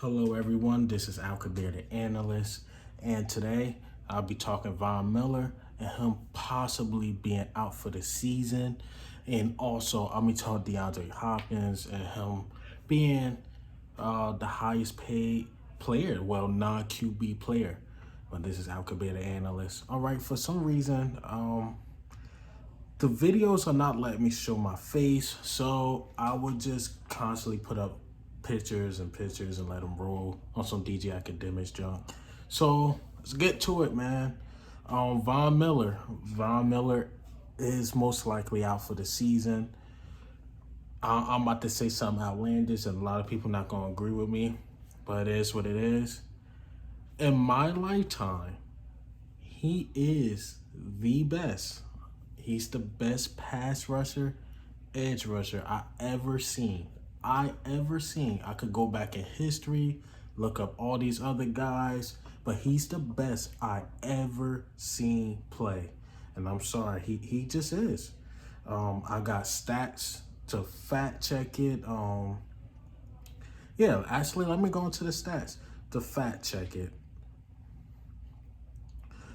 Hello everyone, this is Alcabir the Analyst, and today I'll be talking Von Miller and him possibly being out for the season, and also I'll be talking DeAndre Hopkins and him being the highest paid player, well, non-QB player. But this is Alcabir the Analyst. All right, for some reason, the videos are not letting me show my face, so I would just constantly put up pictures and let them roll on some DJ Academics junk. So let's get to it, man. Von Miller is most likely out for the season. I'm about to say something outlandish, and a lot of people not gonna agree with me, but it is what it is. In my lifetime, he is the best. He's the best pass rusher, edge rusher I ever seen. I could go back in history, look up all these other guys, but he's the best I ever seen play. And I'm sorry, he just is. I got stats to fact check it. Yeah, actually, let me go into the stats to fact check it.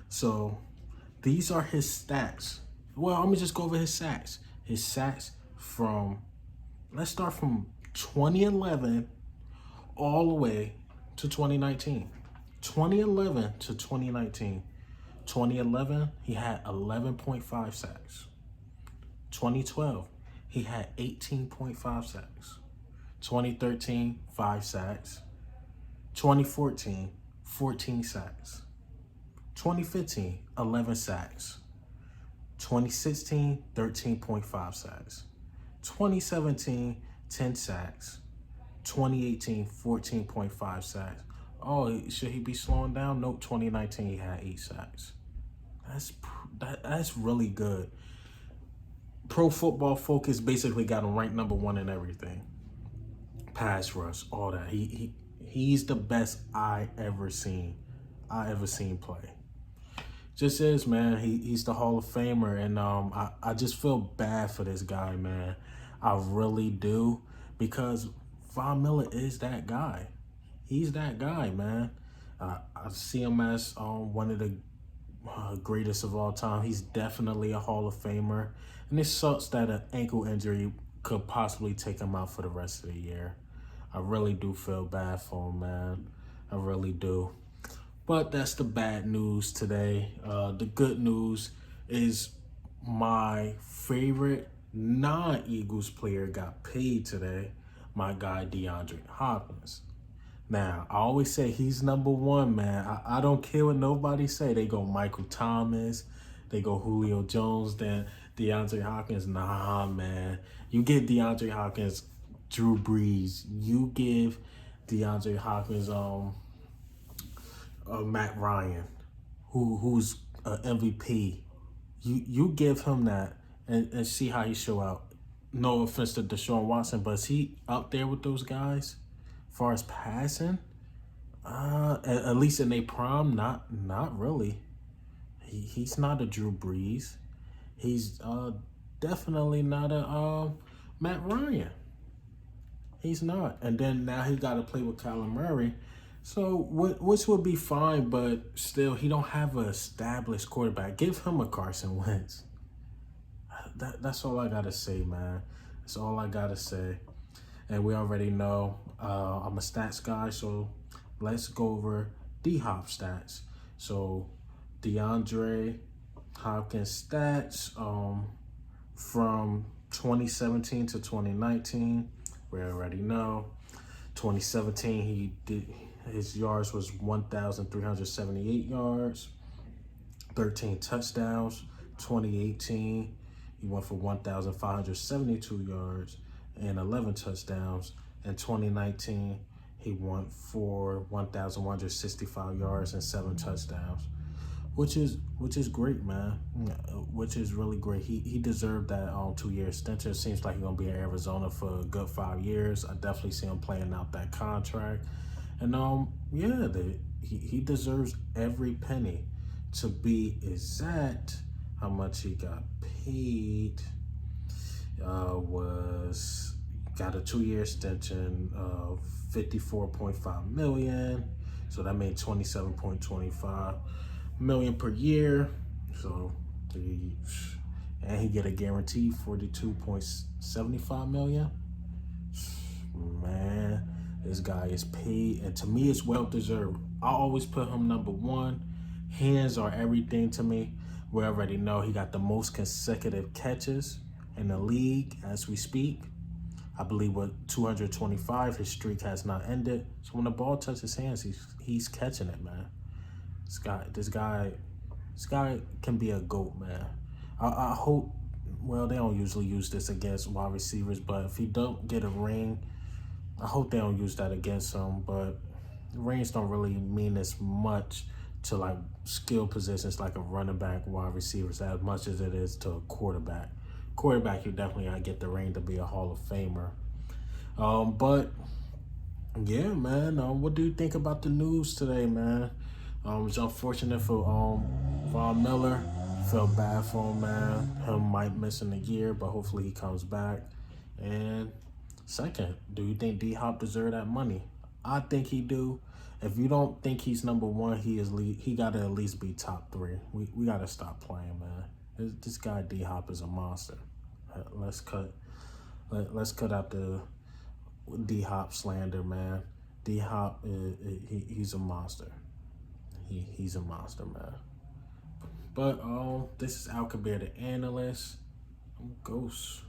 So these are his stats. Well, let me just go over his sacks. His sacks from, let's start from 2011 all the way to 2019. 2011 to 2019. 2011, he had 11.5 sacks. 2012, he had 18.5 sacks. 2013, 5 sacks. 2014, 14 sacks. 2015, 11 sacks. 2016, 13.5 sacks. 2017, 10 sacks. 2018, 14.5 sacks. Oh, should he be slowing down? Nope, 2019, he had 8 sacks. That's really good. Pro Football Focus basically got him ranked #1 in everything. Pass rush, all that. He's the best I ever seen play. Just is, man. He's the Hall of Famer, and I just feel bad for this guy, man. I really do, because Von Miller is that guy. He's that guy, man. I see him as one of the greatest of all time. He's definitely a Hall of Famer, and it sucks that an ankle injury could possibly take him out for the rest of the year. I really do feel bad for him, man. I really do. But that's the bad news today. The good news is my favorite non-Eagles player got paid today, my guy DeAndre Hopkins. Now, I always say he's #1, man. I don't care what nobody say. They go Michael Thomas, they go Julio Jones, then DeAndre Hopkins. Nah, man. You give DeAndre Hopkins Drew Brees. You give DeAndre Hopkins Matt Ryan, who's an MVP. You give him that and see how he show out. No offense to Deshaun Watson, but is he up there with those guys as far as passing? At least in their prime, not really. He's not a Drew Brees. He's definitely not a Matt Ryan. He's not. And then now he got to play with Kyler Murray. So, which would be fine, but still, he don't have an established quarterback. Give him a Carson Wentz. That's all I got to say, man. That's all I got to say. And we already know I'm a stats guy, so let's go over D-Hop stats. So, DeAndre Hopkins stats from 2017 to 2019, we already know. 2017, his yards was 1,378 yards, 13 touchdowns. 2018, he went for 1,572 yards and 11 touchdowns. And 2019, he went for 1,165 yards and 7 touchdowns, which is great, man. Which is really great. He deserved that 2-year extension. It seems like he's gonna be in Arizona for a good 5 years. I definitely see him playing out that contract. And yeah, he deserves every penny. To be exact, how much he got paid was got a 2-year extension of $54.5 million. So that made $27.25 million per year. So and he get a guarantee $42.75 million. Man, this guy is paid, and to me, it's well deserved. I always put him number one. Hands are everything to me. We already know he got the most consecutive catches in the league as we speak. I believe with 225, his streak has not ended. So when the ball touches his hands, he's catching it, man. This guy can be a GOAT, man. I hope. Well, they don't usually use this against wide receivers, but if he don't get a ring, I hope they don't use that against him. But rings don't really mean as much to like skill positions like a running back, wide receivers, as much as it is to a quarterback. Quarterback, you definitely gotta get the ring to be a Hall of Famer. But yeah, man. What do you think about the news today, man? It's unfortunate for Von Miller. Felt bad for him, man. Him might missing a year, but hopefully he comes back. And second, do you think D Hop deserve that money? I think he do. If you don't think he's number one, he gotta at least be top three. We gotta stop playing, man. This guy D Hop is a monster. Let's cut out the D Hop slander, man. D Hop he's a monster. He's a monster, man. But this is Al Kabir, the analyst. I'm Ghost.